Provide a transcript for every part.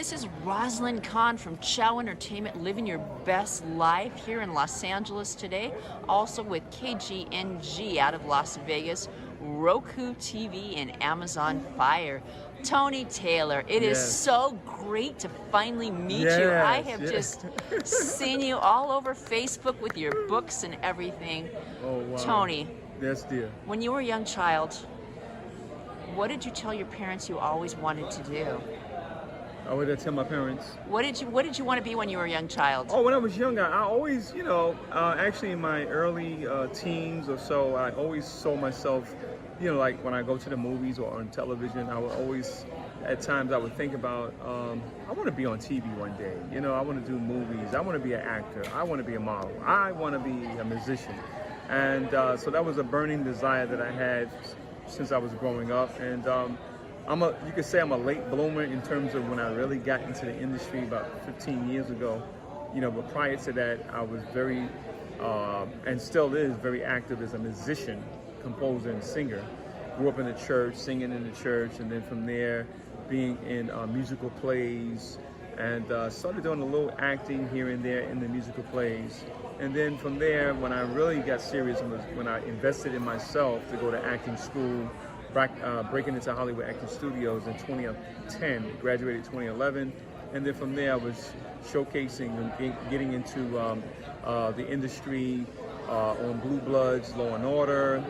This is Rosalind Kahn from Chow Entertainment, living your best life here in Los Angeles today. Also with KGNG out of Las Vegas, Roku TV, and Amazon Fire. Tony Taylor, it is so great to finally meet you. I have just seen you all over Facebook with your books and everything. Oh, wow. Tony. Yes, dear. When you were a young child, what did you tell your parents you always wanted to do? What did I tell my parents? What did you want to be when you were a young child? Oh, when I was younger, I always, actually in my early teens or so, I always saw myself, like when I go to the movies or on television, I would always, at times I would think about, I want to be on TV one day. I want to do movies. I want to be an actor. I want to be a model. I want to be a musician. And so that was a burning desire that I had since I was growing up. And you could say I'm a late bloomer in terms of when I really got into the industry about 15 years ago. But prior to that, I was very, and still is, very active as a musician, composer, and singer. Grew up in the church, singing in the church, and then from there, being in musical plays, and started doing a little acting here and there in the musical plays. And then from there, when I really got serious was when I invested in myself to go to acting school, breaking into Hollywood Acting Studios in 2010, graduated 2011. And then from there, I was showcasing and getting into the industry on Blue Bloods, Law and Order,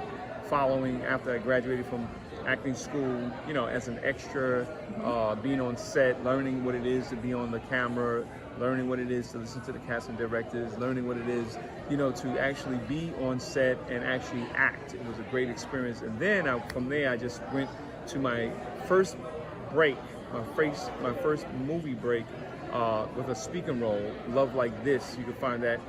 following after I graduated from acting school, as an extra, being on set, learning what it is to be on the camera, learning what it is to listen to the casting directors, learning what it is, to actually be on set and actually act. It was a great experience. And then from there, I just went to my first break, my first movie break with a speaking role, Love Like This. You can find that.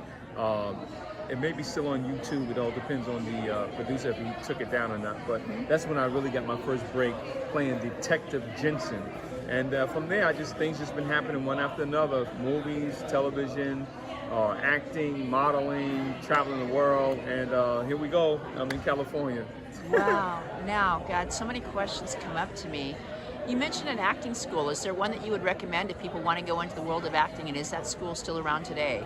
It may be still on YouTube. It all depends on the producer if he took it down or not. But that's when I really got my first break, playing Detective Jensen. And from there, things just been happening one after another. Movies, television, acting, modeling, traveling the world. And here we go. I'm in California. Wow. Now, God, so many questions come up to me. You mentioned an acting school. Is there one that you would recommend if people want to go into the world of acting? And is that school still around today?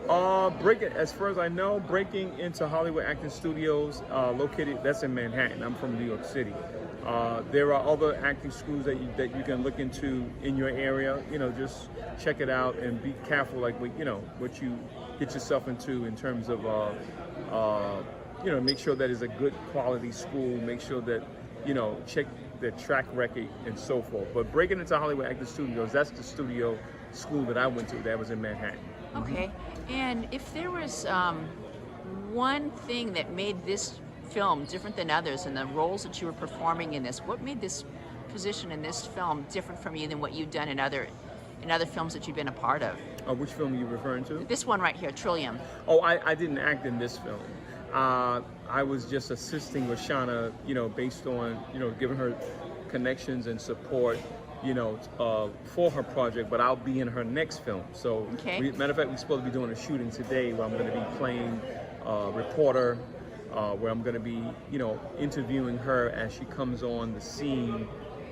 As far as I know, breaking into Hollywood Acting Studios, located, that's in Manhattan. I'm from New York City. There are other acting schools that you can look into in your area. Just check it out and be careful, like what you get yourself into in terms of, make sure that it's a good quality school. Make sure that, check the track record and so forth. But breaking into Hollywood Acting Studios, that's the studio school that I went to. That was in Manhattan. Okay, and if there was one thing that made this film different than others and the roles that you were performing in this, what made this position in this film different from you than what you've done in other films that you've been a part of? Which film are you referring to? This one right here, Trillium. Oh, I didn't act in this film. I was just assisting Roshana, based on, giving her connections and support, for her project, but I'll be in her next film. So, matter of fact, we're supposed to be doing a shooting today where I'm going to be playing a reporter, where I'm going to be, interviewing her as she comes on the scene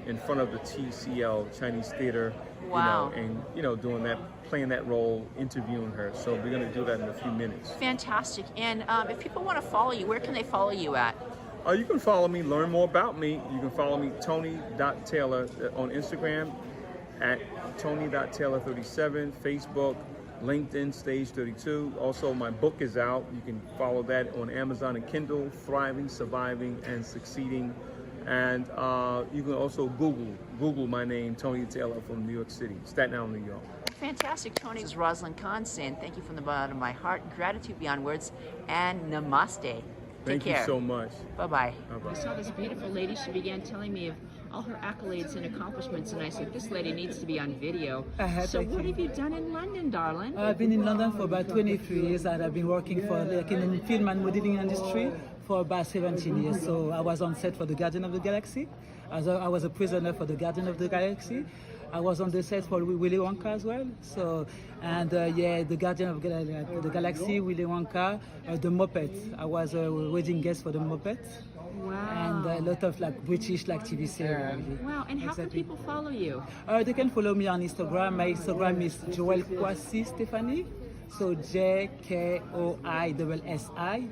in front of the TCL Chinese Theater. Wow. And playing that role, interviewing her. So we're going to do that in a few minutes. Fantastic. And if people want to follow you, where can they follow you at? You can follow me, learn more about me. You can follow me, Tony.Taylor, on Instagram, at Tony.Taylor37, Facebook, LinkedIn, Stage 32. Also, my book is out. You can follow that on Amazon and Kindle, Thriving, Surviving, and Succeeding. And you can also Google my name, Tony Taylor, from New York City, Staten Island, New York. Fantastic, Tony. This is Rosalind Kahn saying thank you from the bottom of my heart, gratitude beyond words, and namaste. Thank you so much. Bye-bye. Bye-bye. I saw this beautiful lady. She began telling me of all her accolades and accomplishments, and I said, this lady needs to be on video. So what have you done in London, darling? I've been in London for about 23 years, and I've been working in the film and modeling industry for about 17 years. So I was on set for The Guardian of the Galaxy. I was a prisoner for The Guardian of the Galaxy. I was on the set for Willy Wonka as well. So, and yeah, the Guardian of the Galaxy, Willy Wonka, the Muppets. I was a wedding guest for the Muppets. Wow. And a lot of like British like TV series. Really. Wow, and how can people follow you? They can follow me on Instagram. My Instagram is Joelle Koissi Stephanie. So JKOISSI STEPHANIE.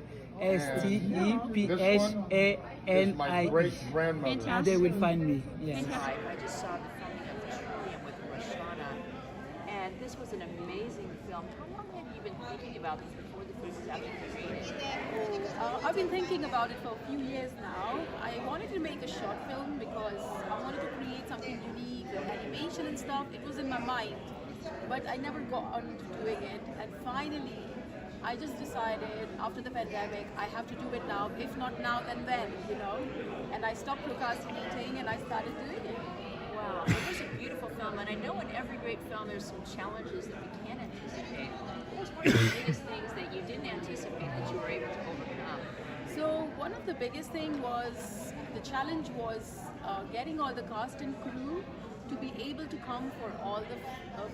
And they will find me. Yes. I just saw the filming of Parisian with Roshana, and this was an amazing film. How long have you been thinking about this before the film was actually created? I've been thinking about it for a few years now. I wanted to make a short film because I wanted to create something unique with animation and stuff. It was in my mind, but I never got on to doing it. And finally, I just decided after the pandemic, I have to do it now. If not now, then when, you know? And I stopped procrastinating and I started doing it. Wow, it was a beautiful film, and I know in every great film there's some challenges that we can't anticipate. What was one of the biggest things that you didn't anticipate that you were able to overcome? So one of the biggest thing was, the challenge was getting all the cast and crew to be able to come for all the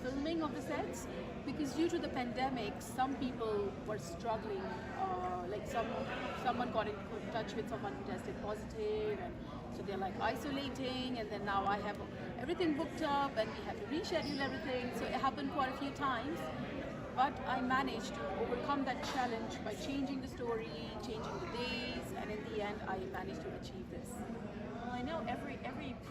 filming of the sets, because due to the pandemic, some people were struggling. Like someone got in touch with someone who tested positive, and so they're like isolating. And then now I have everything booked up, and we have to reschedule everything. So it happened quite a few times, but I managed to overcome that challenge by changing the story, changing the days, and in the end, I managed to achieve this. Well, I know every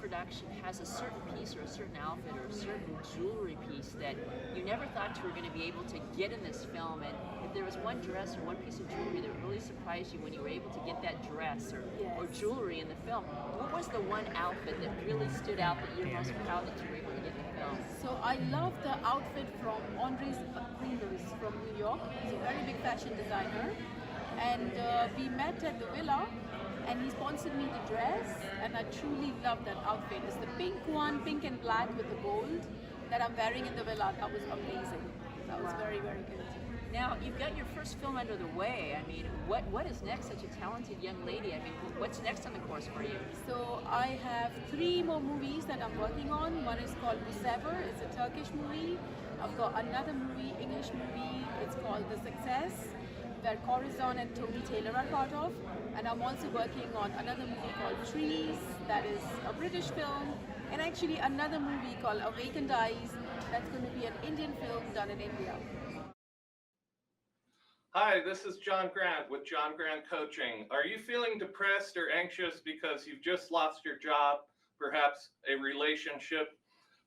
production has a certain piece or a certain outfit or a certain jewelry piece that you never thought you were going to be able to get in this film. And if there was one dress or one piece of jewelry that really surprised you when you were able to get that dress or jewelry in the film, what was the one outfit that really stood out that you're most proud that you were able to get in the film? So I love the outfit from Andres Cleaners from New York. He's a very big fashion designer. And we met at the villa, and he sponsored me the dress, and I truly love that outfit. It's the pink one, pink and black with the gold, that I'm wearing in the villa. That was amazing. That was very, very good. Now, you've got your first film under the way. I mean, what is next? Such a talented young lady. I mean, what's next on the course for you? So I have 3 more movies that I'm working on. One is called Bu Sefer. It's a Turkish movie. I've got another movie, English movie. It's called The Success, where Corazon and Toby Taylor are part of. And I'm also working on another movie called Trees, that is a British film, and actually another movie called Awakened Eyes, that's going to be an Indian film done in India. Hi, this is John Grant with John Grant Coaching. Are you feeling depressed or anxious because you've just lost your job, perhaps a relationship?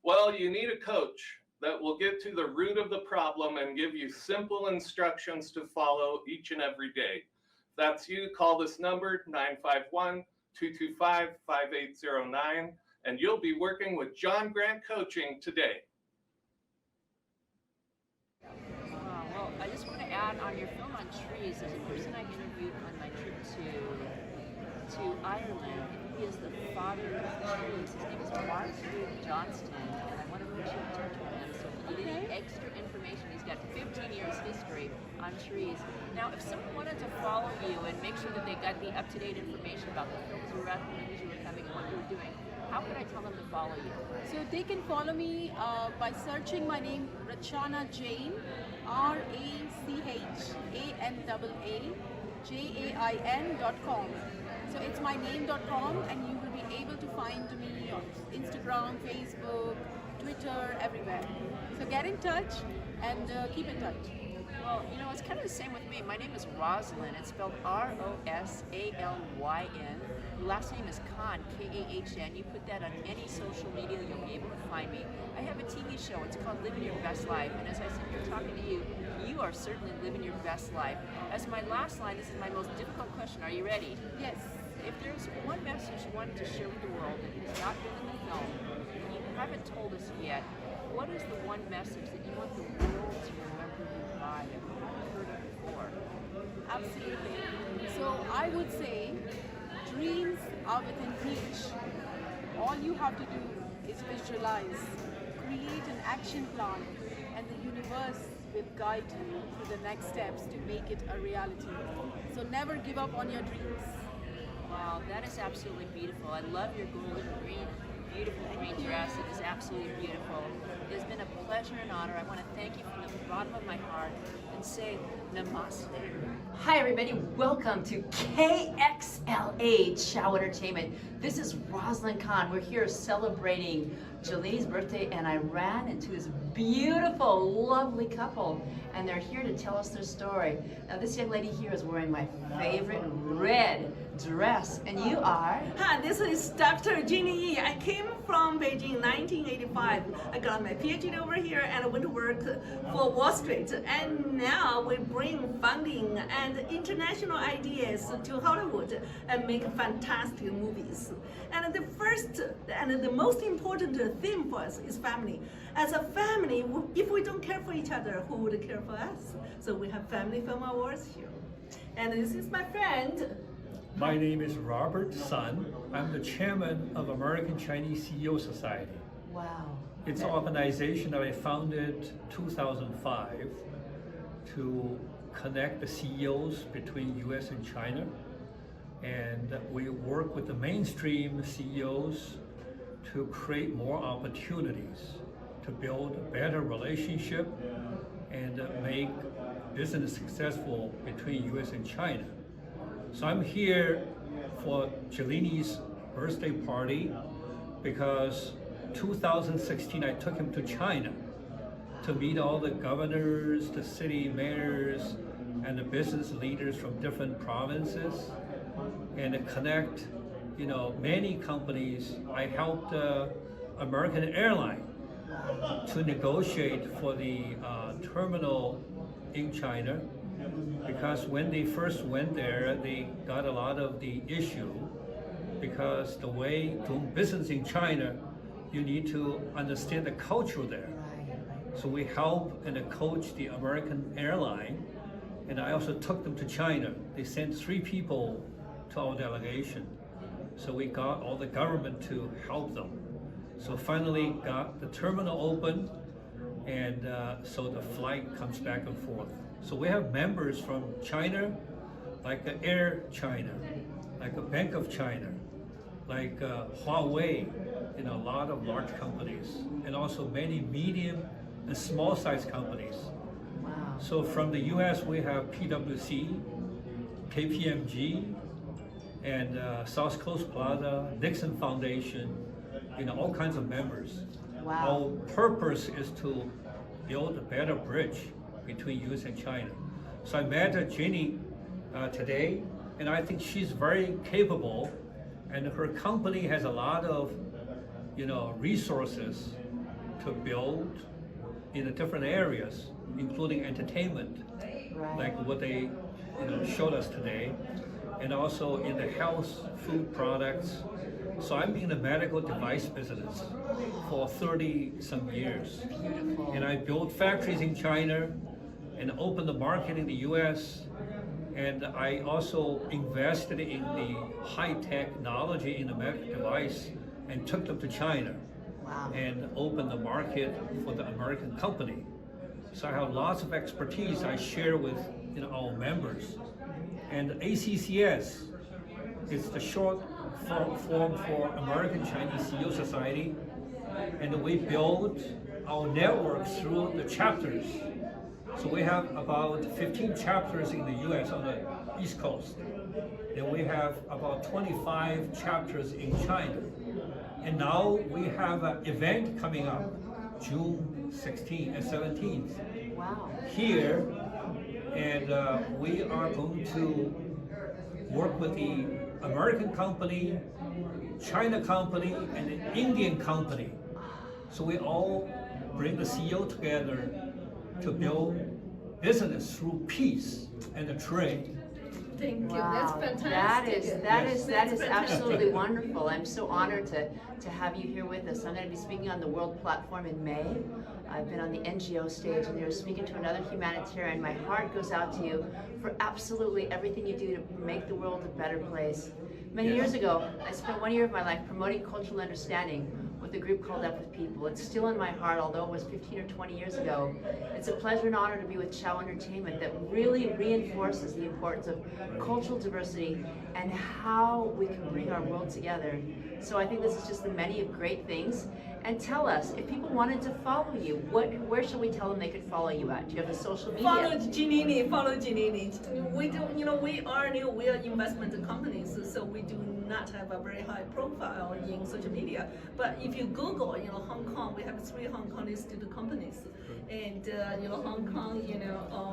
Well, you need a coach that will get to the root of the problem and give you simple instructions to follow each and every day. If that's you, call this number, 951-225-5809, and you'll be working with John Grant Coaching today. Well, I just want to add on your film on trees, there's a person I interviewed on my trip to Ireland. He is the father of trees. His name is Mark Johnston, and I want to put you in touch with him. So if you need any extra information, he's got 15 years history on trees. Now, if someone wanted to follow you and make sure that they got the up-to-date information about the films you were at, the movies you were coming, and what you were doing, how could I tell them to follow you? So they can follow me by searching my name, Rachana Jain, RACHANAAJAIN.com. So it's my name.com, and you will be able to find me on Instagram, Facebook, Twitter, everywhere. So get in touch and keep in touch. Well, you know, it's kind of the same with me. My name is Rosalyn. It's spelled Rosalyn. Last name is Khan, Kahn. You put that on any social media, you'll be able to find me. I have a TV show. It's called Living Your Best Life. And as I sit here talking to you, you are certainly living your best life. As my last line, this is my most difficult question. Are you ready? Yes. If there's one message you wanted to share with the world that has not been in the film, that you haven't told us yet, what is the one message that you want the world to remember you by that we haven't heard of before? Absolutely. So I would say dreams are within reach. All you have to do is visualize, create an action plan, and the universe will guide you through the next steps to make it a reality. So never give up on your dreams. Wow, that is absolutely beautiful. I love your gold and green beautiful green dress. It is absolutely beautiful. It has been a pleasure and honor. I want to thank you from the bottom of my heart and say namaste. Hi everybody, welcome to KXLA Chow Entertainment. This is Rosalind Khan. We're here celebrating Jolene's birthday, and I ran into this beautiful, lovely couple, and they're here to tell us their story. Now this young lady here is wearing my favorite red dress, and you are? Hi, this is Dr. Jeannie Yi. I came from Beijing in 1985. I got my PhD over here and I went to work for Wall Street. And now we bring funding and international ideas to Hollywood and make fantastic movies. And the first and the most important theme for us is family. As a family, if we don't care for each other, who would care for us? So we have family film awards here. And this is my friend. My name is Robert Sun. I'm the chairman of American Chinese CEO Society. Wow. It's an organization that I founded 2005 to connect the CEOs between US and China. And we work with the mainstream CEOs to create more opportunities, to build a better relationship and make business successful between US and China. So I'm here for Jolene's birthday party because 2016 I took him to China to meet all the governors, the city mayors, and the business leaders from different provinces and to connect, many companies. I helped American Airline to negotiate for the terminal in China, because when they first went there, they got a lot of the issue because the way doing business in China, you need to understand the culture there. So we help and coach the American Airline, and I also took them to China. They sent 3 people to our delegation. So we got all the government to help them. So finally got the terminal open, and so the flight comes back and forth. So we have members from China, like Air China, like a Bank of China, like Huawei, a lot of large companies, and also many medium and small size companies. Wow. So from the US we have PwC, KPMG, and South Coast Plaza, Nixon Foundation, all kinds of members. Wow. Our purpose is to build a better bridge between US and China. So I met Jenny today, and I think she's very capable, and her company has a lot of resources to build in the different areas, including entertainment, Right. like what they showed us today, and also in the health food products. So I'm in the medical device business for 30 some years. Beautiful. And I built factories in China and opened the market in the US. And I also invested in the high technology in the medical device and took them to China. Wow. And opened the market for the American company. So I have lots of expertise I share with our members. And ACCS is the short form for American Chinese CEO Society, and we build our network through the chapters. So we have about 15 chapters in the US on the East Coast, and we have about 25 chapters in China. And now we have an event coming up, June 16th and 17th, Wow. here, and we are going to work with the American company, China company, and an Indian company. So we all bring the CEO together to build business through peace and trade. Thank you. Wow. That's fantastic. That is fantastic. absolutely wonderful. I'm so honored to have you here with us. I'm going to be speaking on the World Platform in May. I've been on the NGO stage, and you're speaking to another humanitarian. My heart goes out to you for absolutely everything you do to make the world a better place. Many years ago, I spent 1 year of my life promoting cultural understanding with a group called Up With People. It's still in my heart, although it was 15 or 20 years ago. It's a pleasure and honor to be with Joelle Entertainment that really reinforces the importance of cultural diversity and how we can bring our world together. So I think this is just the many of great things. And tell us, if people wanted to follow you, where should we tell them they could follow you at? Do you have the social media? Follow Ginini. We do, we are new, we are investment companies, so we do not have a very high profile in social media. But if you Google, Hong Kong, we have 3 Hong Kong listed companies. And, Hong Kong,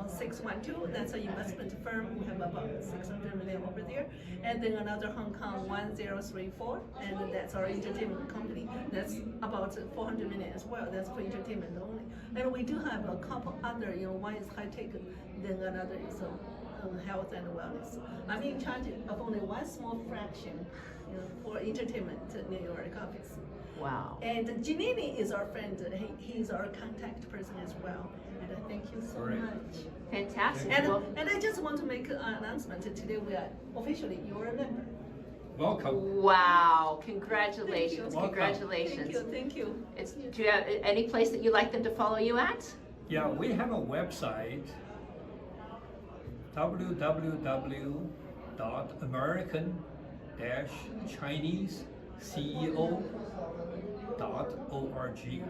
612, that's an investment firm. We have about 600 million over there. And then another Hong Kong 1034, and that's our entertainment company. That's about 400 million as well. That's for entertainment only. And we do have a couple other, one is high tech, then another is health and wellness. I'm in charge of only one small fraction for entertainment New York office. Wow. And Ginini is our friend. He's our contact person as well. And thank you so much. Fantastic. And I just want to make an announcement. Today we are officially your member. Welcome. Wow. Congratulations. Thank you. Congratulations. Thank you. Do you have any place that you'd like them to follow you at? Yeah, we have a website, www.american-chineseceo.org.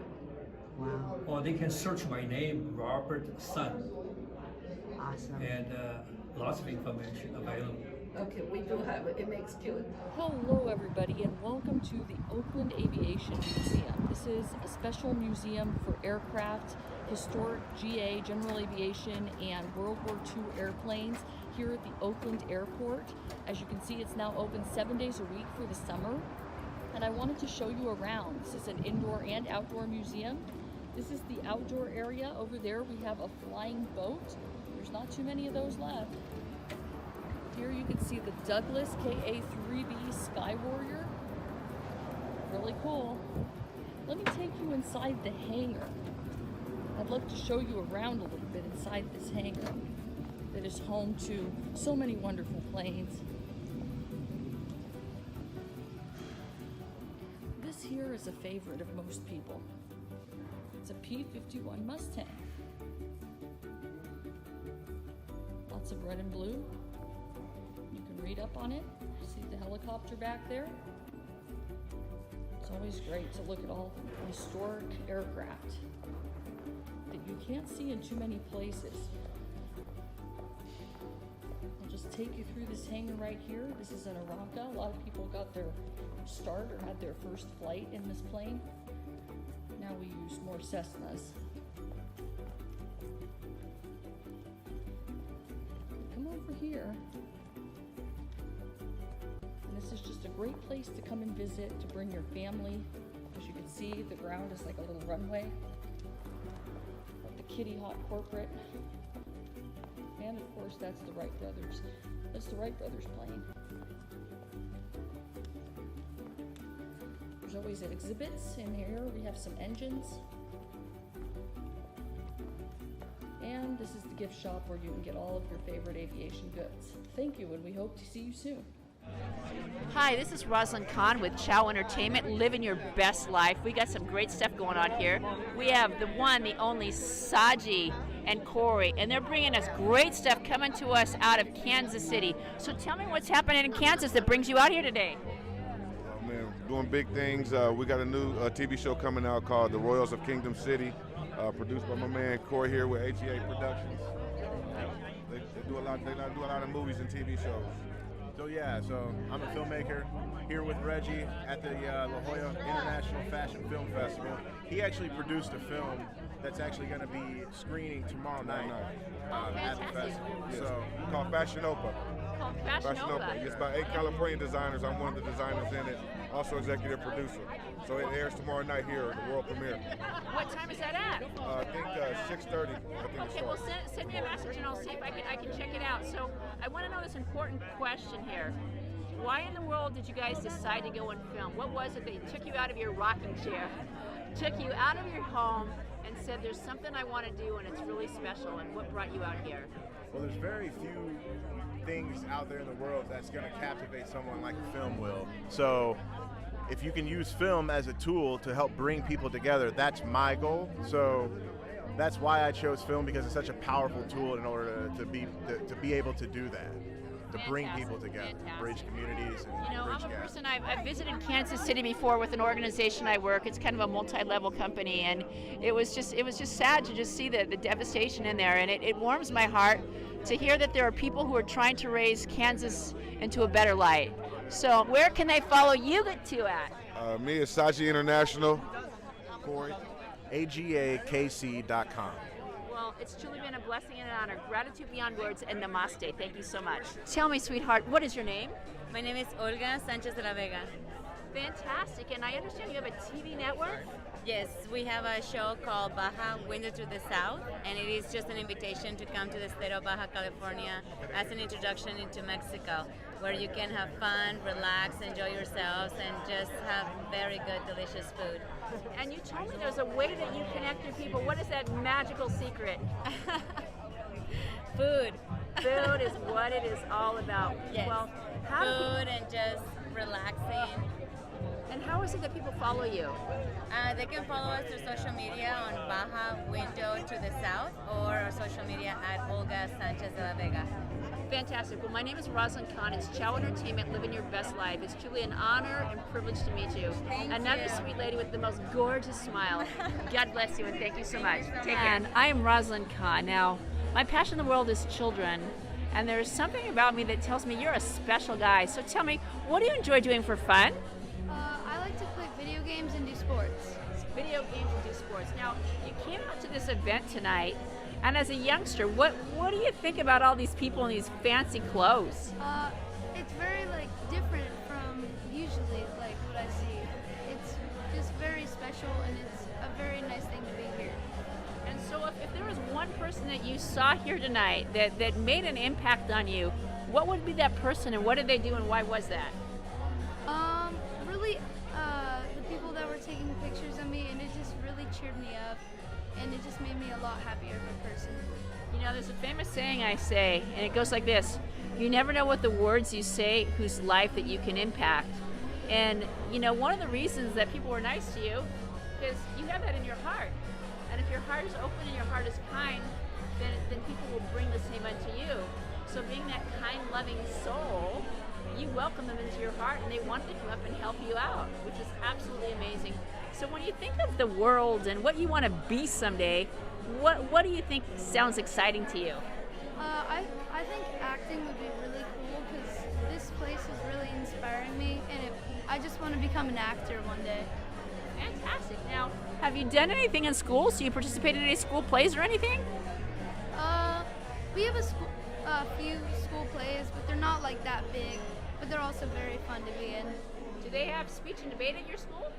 Wow. Or they can search my name, Robert Sun, Awesome. and lots of information available. Okay, we do have it. It makes cute. Hello everybody and welcome to the Oakland Aviation Museum. This is a special museum for aircraft, historic GA, general aviation, and World War II airplanes here at the Oakland Airport. As you can see, it's now open 7 days a week for the summer. And I wanted to show you around. This is an indoor and outdoor museum. This is the outdoor area. Over there we have a flying boat. There's not too many of those left. Here you can see the Douglas KA-3B Sky Warrior. Really cool. Let me take you inside the hangar. I'd love to show you around a little bit inside this hangar that is home to so many wonderful planes. This here is a favorite of most people. It's a P-51 Mustang. Lots of red and blue. You can read up on it. See the helicopter back there? It's always great to look at all historic aircraft that you can't see in too many places. I'll just take you through this hangar right here. This is an Aranca. A lot of people got their start or had their first flight in this plane. Now we use more Cessnas. Come over here. And this is just a great place to come and visit, to bring your family. As you can see, the ground is like a little runway. The Kitty Hawk Corporate. And of course, that's the Wright Brothers. That's the Wright Brothers plane. There's always exhibits in here. We have some engines. And this is the gift shop where you can get all of your favorite aviation goods. Thank you, and we hope to see you soon. Hi, this is Rosalind Kahn with Joelle Entertainment, living your best life. We got some great stuff going on here. We have the one, the only Saji and Corey, and they're bringing us great stuff coming to us out of Kansas City. So tell me what's happening in Kansas that brings you out here today. Oh man, doing big things. We got a new TV show coming out called The Royals of Kingdom City, produced by my man Corey here with HA Productions. They do a lot of movies and TV shows. So I'm a filmmaker here with Reggie at the La Jolla International Fashion Film Festival. He actually produced a film that's actually going to be screening tomorrow night at the festival. Yes. So called Fashion Nova. Fashion Nova. It's by 8 Californian designers. I'm one of the designers in it, also executive producer. So it airs tomorrow night here, the world premiere. What time is that at? I think 6:30. Okay, well send me a message and I'll see if I can check it out. So I want to know this important question here. Why in the world did you guys decide to go and film? What was it that took you out of your rocking chair, took you out of your home, and said there's something I want to do and it's really special, and what brought you out here? Well, there's very few things out there in the world that's going to captivate someone like a film will. So if you can use film as a tool to help bring people together, that's my goal. So that's why I chose film, because it's such a powerful tool in order to be able to do that, to bring people together, bridge communities, and You know, bridge I'm a gaps. person, I've visited Kansas City before with an organization I work. It's kind of a multi-level company, and it was just sad to just see the devastation in there, and it warms my heart to hear that there are people who are trying to raise Kansas into a better light. So where can they follow you two at? Me is Saji International. Corey, agakc.com. Well, it's truly been a blessing and an honor. Gratitude beyond words, and namaste. Thank you so much. Tell me, sweetheart, what is your name? My name is Olga Sanchez de la Vega. Fantastic, and I understand you have a TV network? Yes, we have a show called Baja Window to the South, and it is just an invitation to come to the state of Baja California as an introduction into Mexico, where you can have fun, relax, enjoy yourselves, and just have very good, delicious food. And you told me there's a way that you connect with people. What is that magical secret? Food. Food is what it is all about. Yes. Well, how do food and just relaxing. And how is it that people follow you? They can follow us through social media on Baja Window to the South, or our social media at Olga Sanchez de la Vega. Fantastic. Well, my name is Rosalind Kahn. It's Chow Entertainment, Living Your Best Life. It's truly an honor and privilege to meet you. Another sweet lady with the most gorgeous smile. God bless you, and thank you so much. Take care. And I am Rosalind Kahn. Now, my passion in the world is children, and there's something about me that tells me you're a special guy. So tell me, what do you enjoy doing for fun? I like to play video games and do sports. Video games and do sports. Now, you came out to this event tonight, and as a youngster, what do you think about all these people in these fancy clothes? It's very different from usually what I see. It's just very special, and it's a very nice thing to be here. And so if there was one person that you saw here tonight that made an impact on you, what would be that person, and what did they do, and why was that? Really, the people that were taking pictures of me, and it just really cheered me up, and it just made me a lot happier of a person. You know, there's a famous saying I say, and it goes like this: you never know what the words you say whose life that you can impact. And you know, one of the reasons that people were nice to you is you have that in your heart. And if your heart is open and your heart is kind, then people will bring the same unto you. So being that kind, loving soul, you welcome them into your heart, and they want to come up and help you out, which is absolutely amazing. So when you think of the world and what you want to be someday, what do you think sounds exciting to you? I think acting would be really cool, because this place is really inspiring me, and I just want to become an actor one day. Fantastic. Now, have you done anything in school? So you participated in any school plays or anything? We have a few school plays, but they're not that big, but they're also very fun to be in. Do they have speech and debate at your school?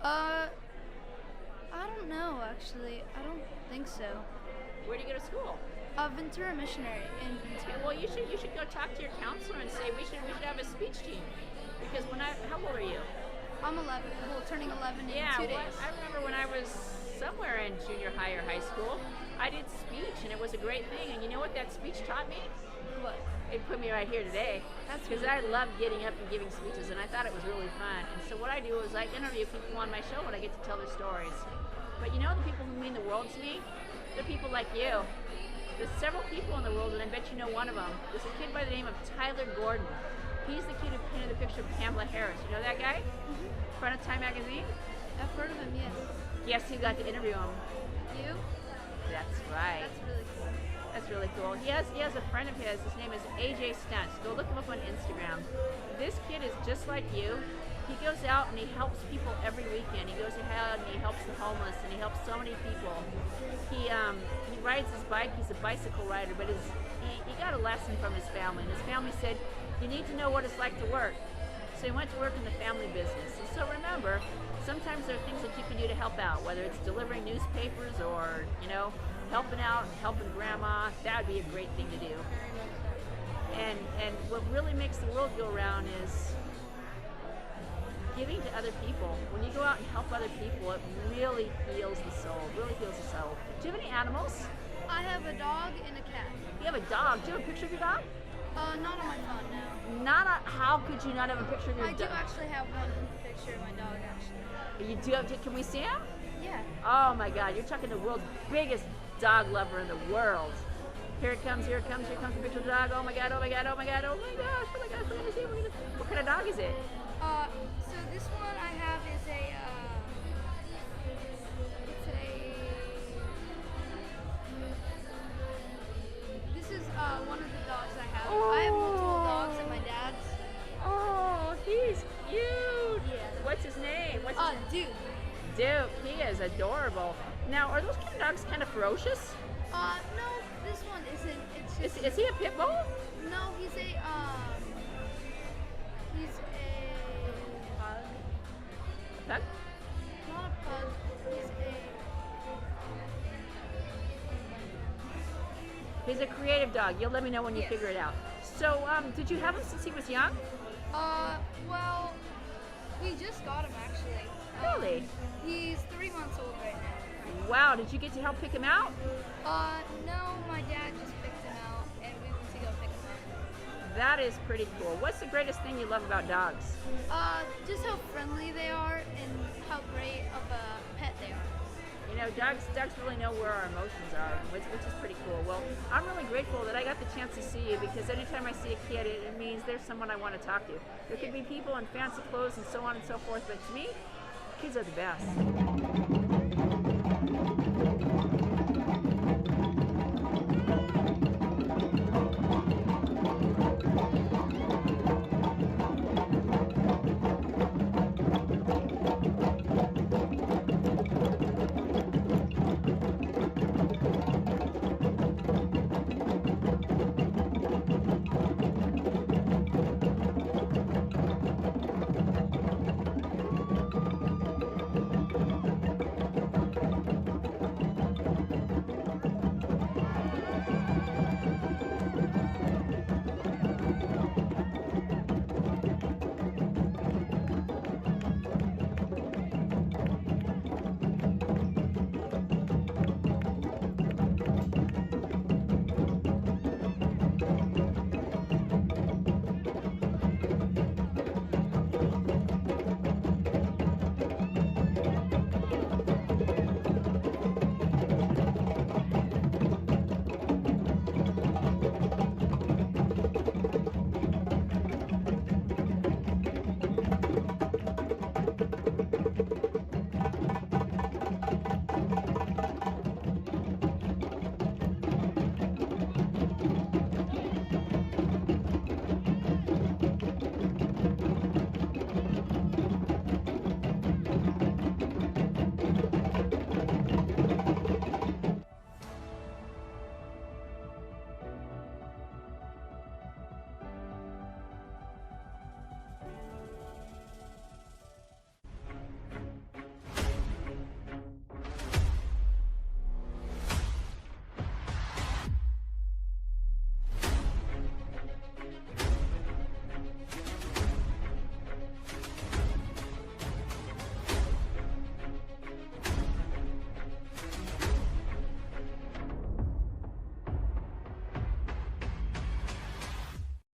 I don't know, actually. I don't think so. Where do you go to school? Ventura Missionary in Ventura. Well, you should go talk to your counselor and say we should have a speech team. Because how old are you? I'm 11. Well, turning 11 in 2 days. I remember when I was somewhere in junior high or high school, I did speech, and it was a great thing. And you know what that speech taught me? What? It put me right here today. That's because I love getting up and giving speeches, and I thought it was really fun. And so what I do is I interview people on my show, and I get to tell their stories. But you know the people who mean the world to me? They're people like you. There's several people in the world, and I bet you know one of them. There's a kid by the name of Tyler Gordon. He's the kid who painted the picture of Pamela Harris. You know that guy? Mm-hmm. Front of Time magazine? I've heard of him, yes. Yes, you got to interview him. You? That's right. That's really cool. That's really cool. He has a friend of his. His name is AJ Stunts. Go look him up on Instagram. This kid is just like you. He goes out and he helps people every weekend. He goes ahead and he helps the homeless, and he helps so many people. He rides his bike. He's a bicycle rider, but he got a lesson from his family. And his family said, you need to know what it's like to work. So he went to work in the family business. And so remember, sometimes there are things that you can do to help out, whether it's delivering newspapers or, helping out, helping grandma. That would be a great thing to do. And what really makes the world go around is giving to other people. When you go out and help other people, it really heals the soul. Do you have any animals? I have a dog and a cat. You have a dog. Do you have a picture of your dog? Not on my phone now. How could you not have a picture of your I do dog? actually have one picture of my dog, actually. You do have, can we see him? Yeah. Oh my God, you're talking the world's biggest dog lover in the world. Here it comes, here comes the picture of the dog. Oh my God, oh my God, oh my God, oh my gosh, oh my gosh, we're gonna see, what kind of dog is it? So this one I have is this is one of the dogs I have. I have multiple dogs at my dad's. Oh, he's cute. Yeah. What's his name? Duke. Duke, he is adorable. Now, are those kind of dogs kind of ferocious? No, this one isn't. It's just, Is he a pit bull? no, he's a pug. Pug? Not a pug. He's a creative dog. You'll let me know when you Yes. figure it out. So, did you have him since he was young? Well, we just got him actually. Really? He's 3 months old right now. Wow, did you get to help pick him out? No, my dad just picked him out, and we went to go pick him up. That is pretty cool. What's the greatest thing you love about dogs? Just how friendly they are and how great of a pet they are. You know, dogs really know where our emotions are, which is pretty cool. Well, I'm really grateful that I got the chance to see you, because anytime I see a kid, it means there's someone I want to talk to. There could be people in fancy clothes and so on and so forth, but to me, kids are the best.